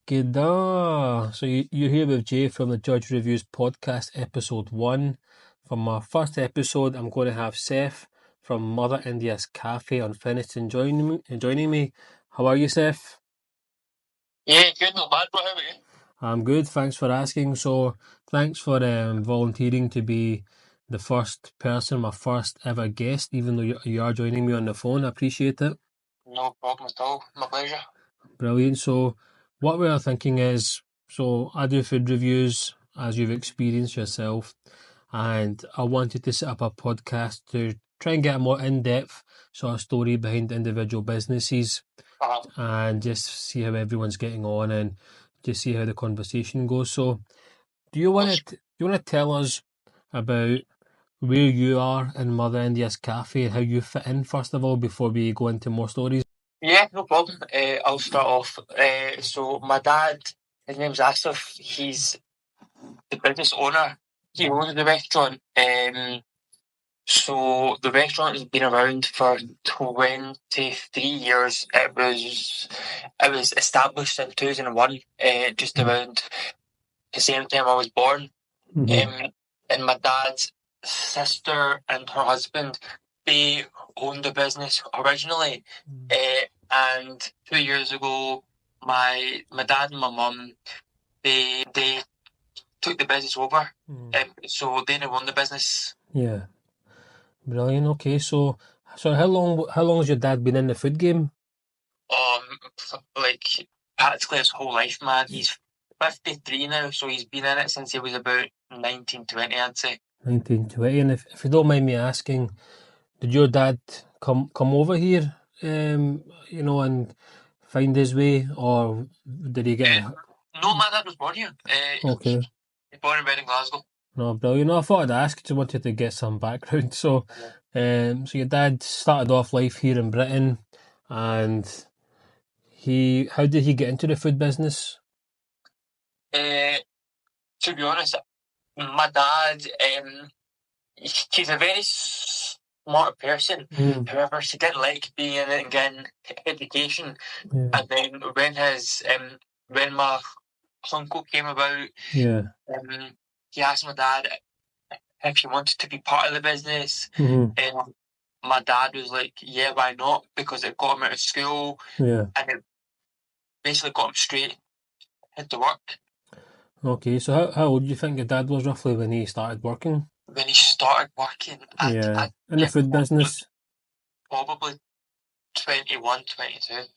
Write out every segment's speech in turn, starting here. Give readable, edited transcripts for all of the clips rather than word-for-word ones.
G'day. So you're here with Jay from the Judge Reviews podcast, episode 1. For my first episode, I'm going to have Saif from Mother India's Cafe on Finiston joining me. How are you, Saif? Yeah, good, not bad, bro. How about you? I'm good, thanks for asking. So thanks for volunteering to be the first person, my first ever guest, even though you are joining me on the phone. I appreciate it. No problem at all. My pleasure. Brilliant. So what we are thinking is, so I do food reviews as you've experienced yourself, and I wanted to set up a podcast to try and get a more in-depth sort of story behind individual businesses and just see how everyone's getting on and just see how the conversation goes. So do you want to tell us about where you are in Mother India's Cafe and how you fit in first of all before we go into more stories? Yeah, no problem. I'll start off. So my dad, his name's Asif. He's the business owner. He owns the restaurant. So the restaurant has been around for 23 years. It was established in 2001, just around the same time I was born. And my dad's sister and her husband, they owned the business originally. And 2 years ago, my dad and my mum, they took the business over. So they now own the business. Yeah. Brilliant. Okay, so how long has your dad been in the food game? Like practically his whole life, man. He's 53 now, so he's been in it since he was about 1920, I'd say. 1920. And if you don't mind me asking, did your dad come over here, and find his way, or did he get? No, my dad was born here. Okay. He was born and bred in Glasgow. No, brilliant. No, I thought I'd ask. Just wanted to get some background. So, so your dad started off life here in Britain, and how did he get into the food business? To be honest, my dad, he's a very smart person. However, he didn't like being in it and getting education. Yeah. And then when my uncle came about, he asked my dad if he wanted to be part of the business. And my dad was like, yeah, why not? Because it got him out of school. Yeah. And it basically got him straight into work. Okay, so how old do you think your dad was roughly when he started working? When he started working in the food business? Probably 21, 22.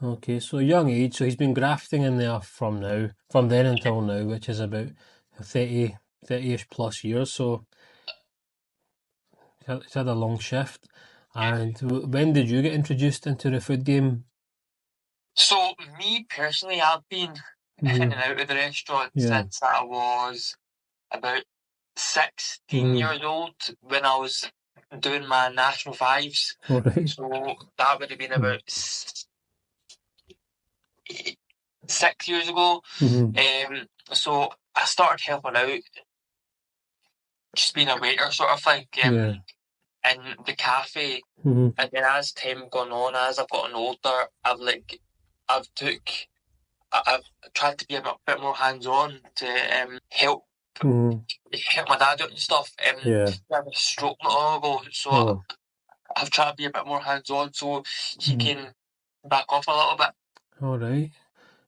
Okay, so young age, so he's been grafting in there from then until now, which is about 30-ish plus years, so he's had a long shift. And when did you get introduced into the food game? So, me personally, I've been in and out of the restaurant since I was about 16 years old when I was doing my National Fives. Right. So, that would have been about 6 years ago. So, I started helping out, just being a waiter sort of thing, in the cafe. And then as time gone on, as I've gotten older, I've tried to be a bit more hands-on to help my dad out and stuff. He had a stroke not long ago, so I've tried to be a bit more hands-on so he can back off a little bit. All right.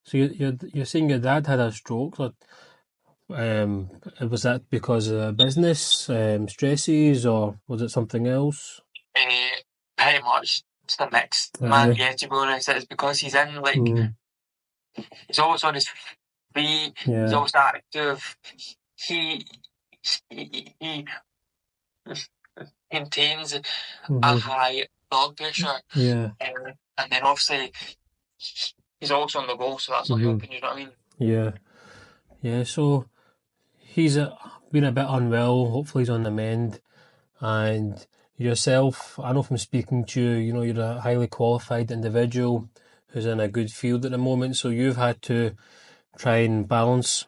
So you're saying your dad had a stroke. So, was that because of business stresses, or was it something else? Pretty much it's the mix, man. Yeah, to be honest, it's because he's in he's always on his feet. He's always active. He maintains a high blood pressure. And then obviously he's also on the go, so that's not helping, you know what I mean? Yeah, so he's been a bit unwell, hopefully he's on the mend. And yourself, I know from speaking to you, you're a highly qualified individual who's in a good field at the moment, so you've had to try and balance,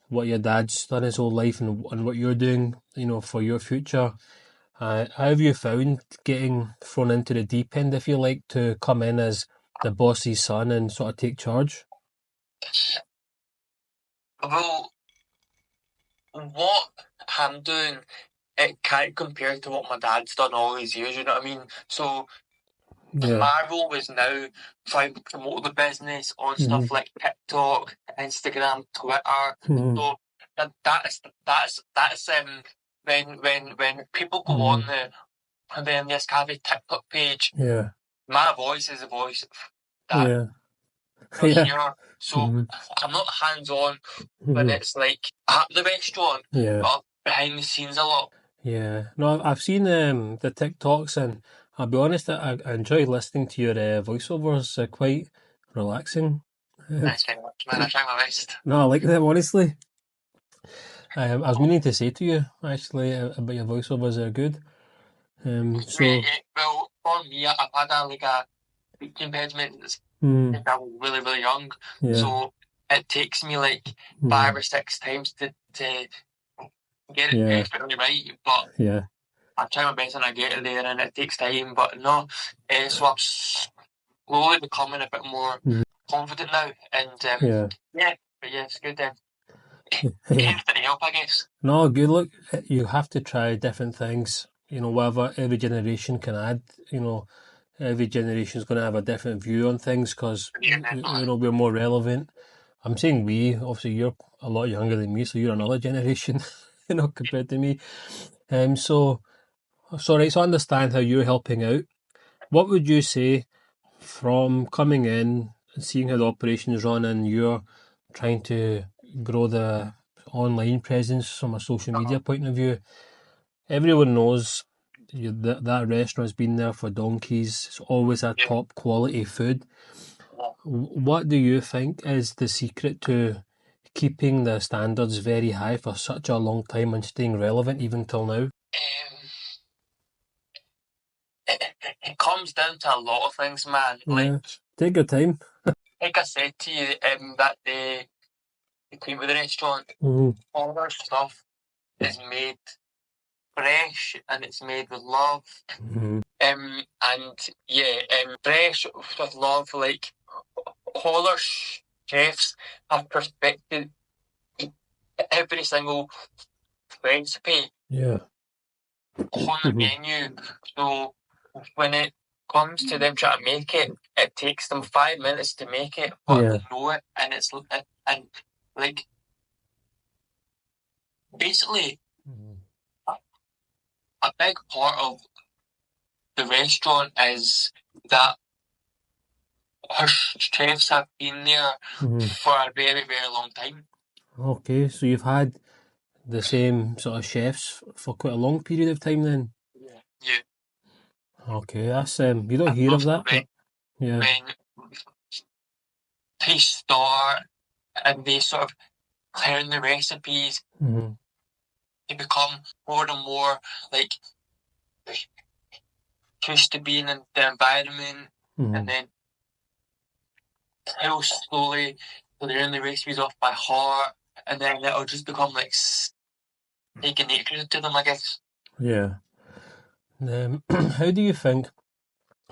what your dad's done his whole life and what you're doing, for your future. How have you found getting thrown into the deep end, if you like, to come in as the boss's son and sort of take charge? Well, what I'm doing, it can't compare to what my dad's done all these years, you know what I mean? So Yeah. my role is now trying to promote the business on stuff like TikTok, Instagram, Twitter. So that's when people go on the Nescafe TikTok page, Yeah. my voice is the voice that Yeah. you'll Yeah. hear. So I'm not hands on when Mhm. it's like at the restaurant, Yeah. but behind the scenes a lot. Yeah. No, I've seen the TikToks, and I'll be honest, I enjoy listening to your voiceovers. They're quite relaxing. Thanks very much, man. I try my best. No, I like them, honestly. I was meaning to say to you, actually, about your voiceovers. They're good. So, Well, for me, I've had a speech impediment since I was really, really young. yeah. So it takes me like 5 or 6 times to get it Yeah. perfectly right. But Yeah. I try my best and I get it there, and it takes time. But no, so I'm slowly becoming a bit more confident now. And Yeah. but yeah, it's good. Yeah. Anything to help, I guess. No, good. Look, you have to try different things. Whatever every generation can add. Every generation is going to have a different view on things because we're more relevant. I'm saying we. Obviously, you're a lot younger than me, so you're another generation, compared to me. So right. So I understand how you're helping out. What would you say from coming in and seeing how the operation is run, and you're trying to grow the online presence from a social media point of view? Everyone knows that restaurant's been there for donkeys. It's always a top quality food. What do you think is the secret to keeping the standards very high for such a long time and staying relevant even till now? It comes down to a lot of things, man. Yeah. Take your time. Like I said to you, that the queen with the restaurant, all our stuff is made fresh and it's made with love. And fresh with love. Like all our chefs have perfected every single recipe Yeah. on the menu. So when it comes to them trying to make it, it takes them 5 minutes to make it, but they know it, and like basically a big part of the restaurant is that our chefs have been there for a very, very long time. Okay, so you've had the same sort of chefs for quite a long period of time then? Yeah. Okay, that's you don't hear of that, but yeah. When they start and they sort of learn the recipes, they become more and more like used to being in the environment, and then they'll slowly learn the recipes off by heart, and then it'll just become like second nature to them, I guess. Yeah. How do you think,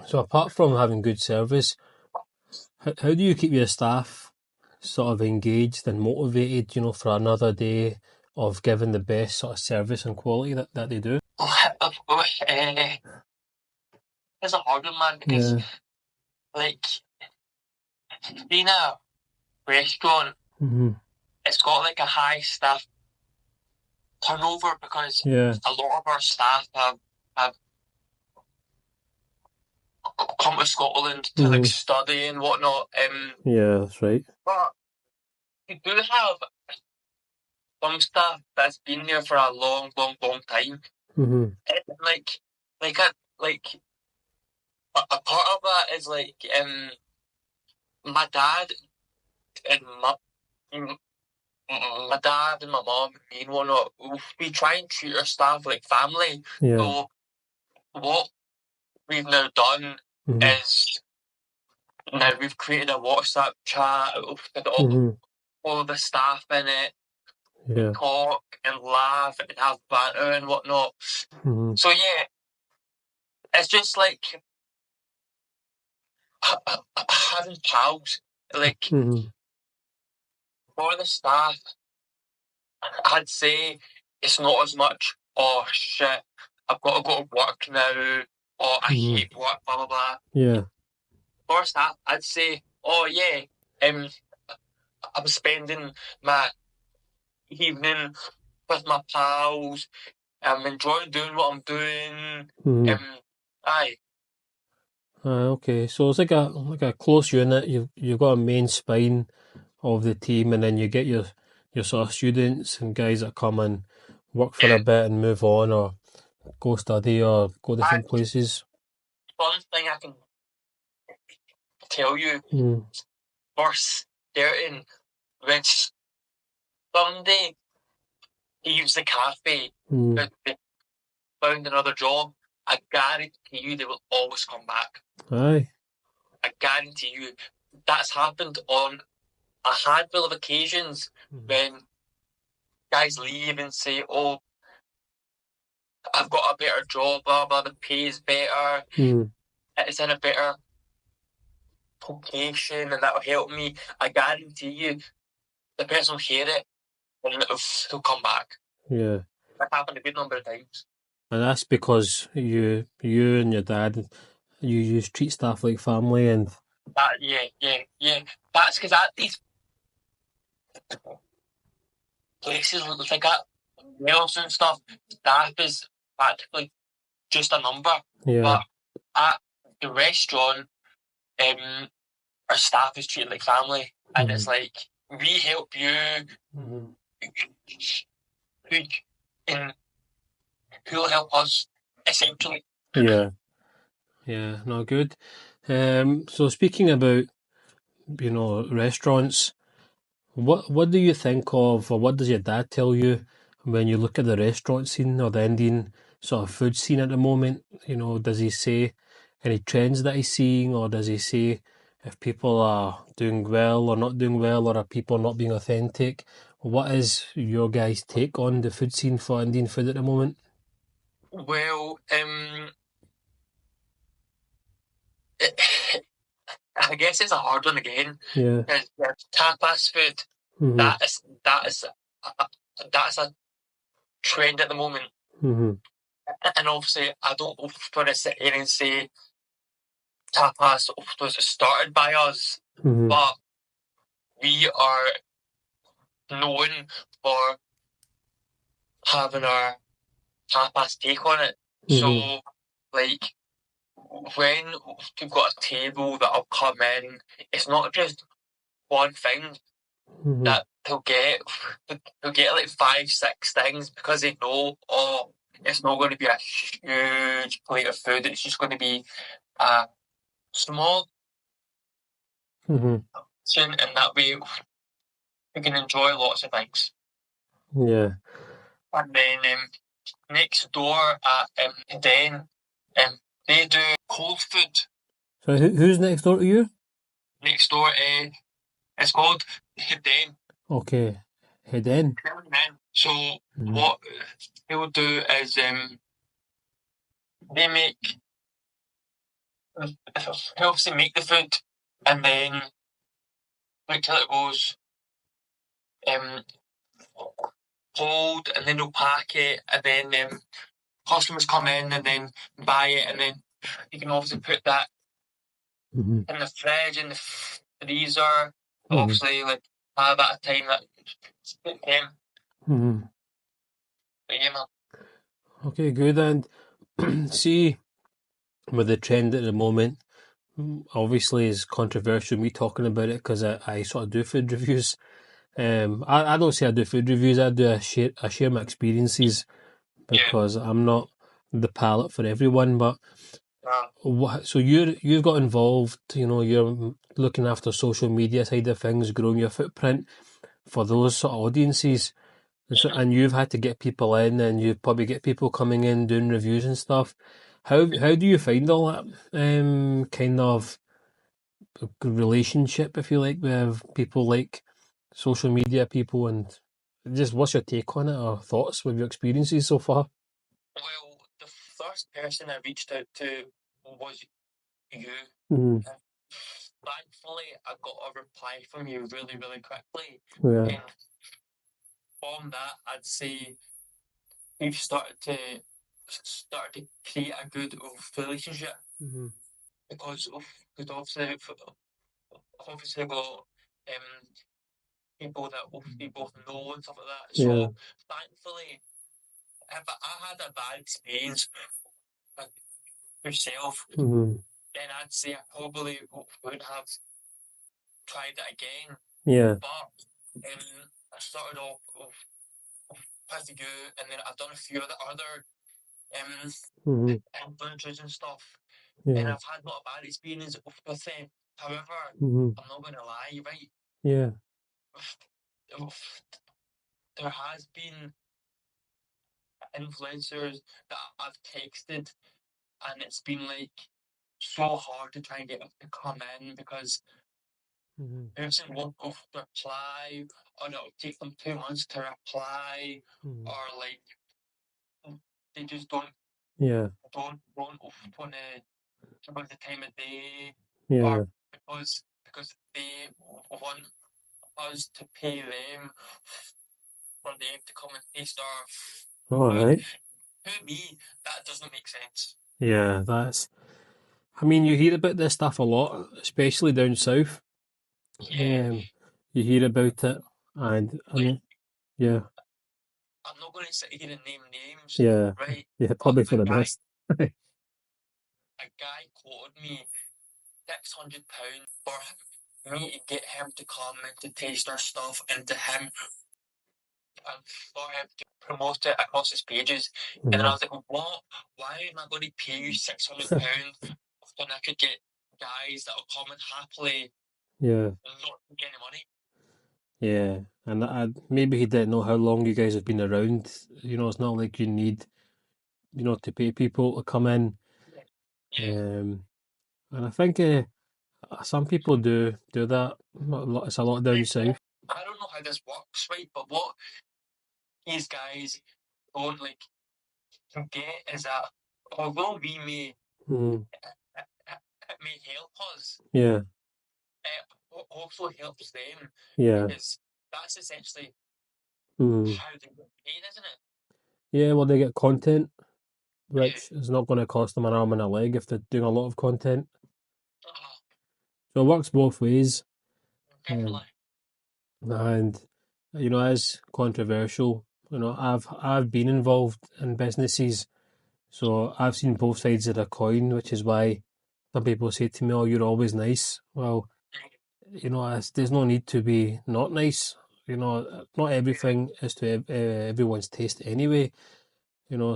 so apart from having good service, how do you keep your staff sort of engaged and motivated, for another day of giving the best sort of service and quality that they do? It's a hard one, man, because like being a restaurant, it's got like a high staff turnover because a lot of our staff have come to Scotland to like study and whatnot. Yeah, that's right. But we do have some staff that's been there for a long, long, long time. And like a part of that is like my dad and my dad and my mom and me and whatnot, we try and treat our staff like family. So what we've now done is now we've created a WhatsApp chat with all the staff in it. We talk and laugh and have banter and whatnot. So yeah, it's just like having pals. Like For the staff, I'd say it's not as much, oh shit, I've got to go to work now, or I hate work, blah blah blah. Yeah. For staff, I'd say, oh yeah, I'm spending my evening with my pals. I'm enjoying doing what I'm doing. Aye. Okay, so it's like a close unit. You've got a main spine of the team, and then you get your sort of students and guys that come and work for a bit and move on, or go study, or go different places. One thing I can tell you, first starting when Sunday leaves the cafe, but they found another job, I guarantee you they will always come back. Aye. I guarantee you. That's happened on a handful of occasions when guys leave and say, oh, I've got a better job, blah, blah, the pay is better, it's in a better location, and that'll help me. I guarantee you, the person will hear it and he'll come back. Yeah. That happened a good number of times. And that's because you and your dad, you treat staff like family, and That, yeah. That's because at these places like that, meals and stuff, staff is practically just a number. yeah. But at the restaurant, our staff is treated like family, and it's like, we help you, who'll help us, essentially. Yeah. No, good. So speaking about, restaurants, what do you think of, or what does your dad tell you when you look at the restaurant scene or the Indian sort of food scene at the moment? Does he say any trends that he's seeing, or does he say if people are doing well or not doing well, or are people not being authentic? What is your guys' take on the food scene for Indian food at the moment? Well, I guess it's a hard one again. Yeah. Tapas food, that's a trend at the moment. And obviously, I don't want to sit here and say tapas was started by us, but we are known for having our tapas take on it. So, like, when we've got a table that'll come in, it's not just one thing that they'll get. They'll get like 5-6 things, because they know, oh, it's not going to be a huge plate of food. It's just going to be a small portion, and that way we can enjoy lots of things. Yeah. And then next door at Den, they do cold food. So who's next door to you? Next door, it's called Den. Okay, Heden. So what they will do is they obviously make the food, and then wait till it goes cold, and then they'll pack it, and then customers come in and then buy it, and then you can obviously put that in the fridge, in the freezer. Obviously, like, have at a time that suit them. But yeah, man. Okay, good. And see, with the trend at the moment, obviously is controversial me talking about it, because I sort of do food reviews. I don't say I do food reviews. I share my experiences, because I'm not the palate for everyone. But so you've got involved. You're looking after social media side of things, growing your footprint for those sort of audiences. So, and you've had to get people in, and you probably get people coming in doing reviews and stuff. How do you find all that kind of relationship, if you like, with people like social media people, and just what's your take on it, or thoughts with your experiences so far? Well, the first person I reached out to was you. thankfully, I got a reply from you really, really quickly. Yeah. And from that, I'd say we've started to create a good relationship Mm-hmm. because obviously we've got people that we both know and stuff like that. Yeah. So thankfully, if I had a bad experience with yourself, Mm-hmm. then I'd say I probably would have tried it again. Yeah. But I started off with you, and then I've done a few other Mm-hmm. influencers and stuff, and Yeah. I've had not a bad experience with them. However, Mm-hmm. I'm not going to lie, right? Yeah. There has been influencers that I've texted, and it's been like so hard to try and get them to come in because Mm-hmm. person won't go to reply, or it'll take them 2 months to reply, Mm-hmm. or like they just don't Yeah. want want to about the time of day, Yeah. or because they want us to pay them for them to come and taste our All food. right. To me, that doesn't make sense. Yeah, that's. I mean, you hear about this stuff a lot, especially down south. Yeah, You hear about it, and I like mean, yeah, I'm not going to sit here and name names, yeah, right? yeah, But probably for the best. a guy quoted me £600 for me to get him to come and to taste our stuff and to him and for him to promote it across his pages. And then I was like, what? Why am I going to pay you £600 when I could get guys that will come and happily Yeah, not get any money? yeah, and maybe he didn't know how long you guys have been around. You know, it's not like you need, to pay people to come in. Yeah. And I think some people do that. It's a lot down south. I don't know how this works, right? But what these guys don't like get is that although we may Mm, it may help us, yeah, it also helps them yeah, because that's essentially mm, how they get paid, isn't it? yeah. Well, they get content, Yeah. which is not going to cost them an arm and a leg if they're doing a lot of content. Oh, So it works both ways. Um, definitely. and as controversial, I've been involved in businesses, so I've seen both sides of the coin, which is why some people say to me, "Oh, you're always nice." Well, there's no need to be not nice. Not everything is to everyone's taste anyway.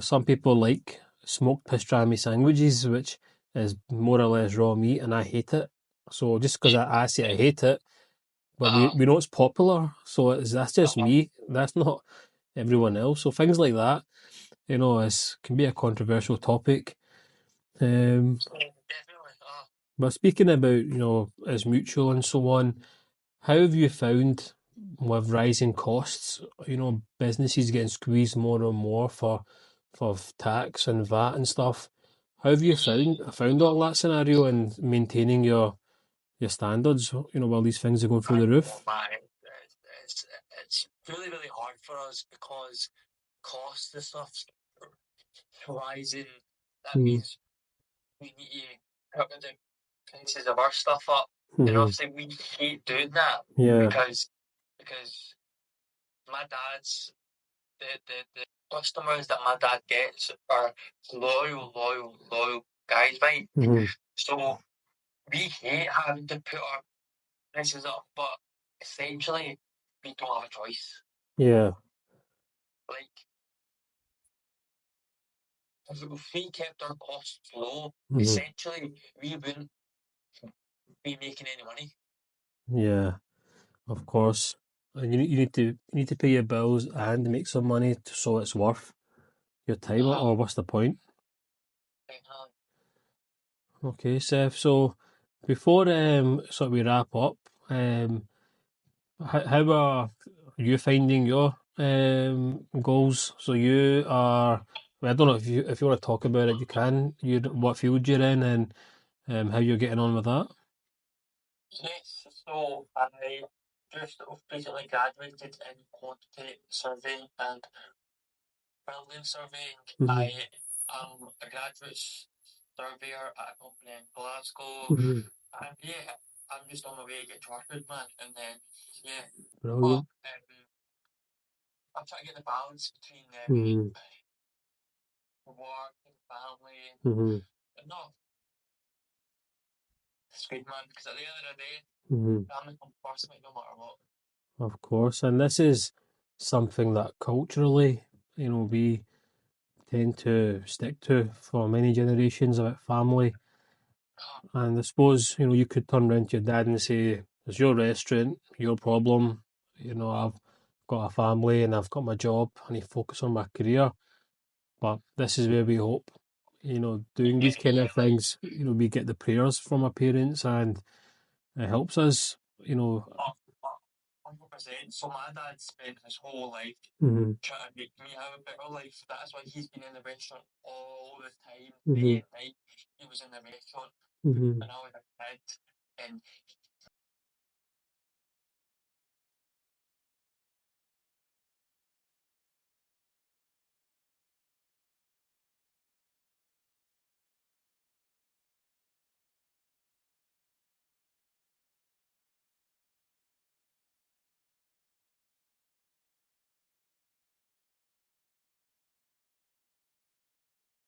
Some people like smoked pastrami sandwiches, which is more or less raw meat, and I hate it. So just because I say I hate it, but we, Uh, we know it's popular, so that's just uh, me. That's not everyone else. So things like that, can be a controversial topic. definitely. But speaking about, as mutual and so on, how have you found with rising costs, businesses getting squeezed more and more for tax and VAT and stuff? How have you found all that scenario and maintaining your standards, while these things are going through the Oh roof? my, it's, it's really, really hard for us because cost and stuff's rising. That Mm, means we need to put the prices of our stuff up. And hmm. obviously we hate doing that Yeah. because my dad's the customers that my dad gets are loyal guys, right? Hmm. So we hate having to put our prices up, but essentially we don't have a choice. Yeah. Like if we kept our costs low, Hmm. essentially we wouldn't be making any money. Yeah. Of course. And you need to pay your bills and make some money so it's worth your time, or what's the point? Uh, Okay, Seth. So before we wrap up, how are you finding your goals? So you are. Well, I don't know if you want to talk about it. You can. What field you're in and how you're getting on with that. Yes, so I just recently graduated in quantity surveying and building surveying. Mm-hmm. I am a graduate surveyor at a company in Glasgow, Mm-hmm. and yeah, I'm just on my way to get chartered, man. And then yeah, but Brilliant. I'm trying to get the balance between Mm-hmm. work and family. Mm-hmm. And no, it's good, man. Because at the end of the day, Mm-hmm. family comes first, mate, no matter what. Of course, and this is something that culturally, we tend to stick to for many generations about family. And I suppose, you could turn around to your dad and say, it's your restaurant, your problem. I've got a family and I've got my job. I need to focus on my career. But this is where we hope, doing these kind of things, we get the prayers from our parents and it helps us, 100%. So my dad spent his whole life hmm trying to make me have a better life. That's why he's been in the restaurant all the time, hmm day and night. He was in the restaurant hmm when I was a kid, and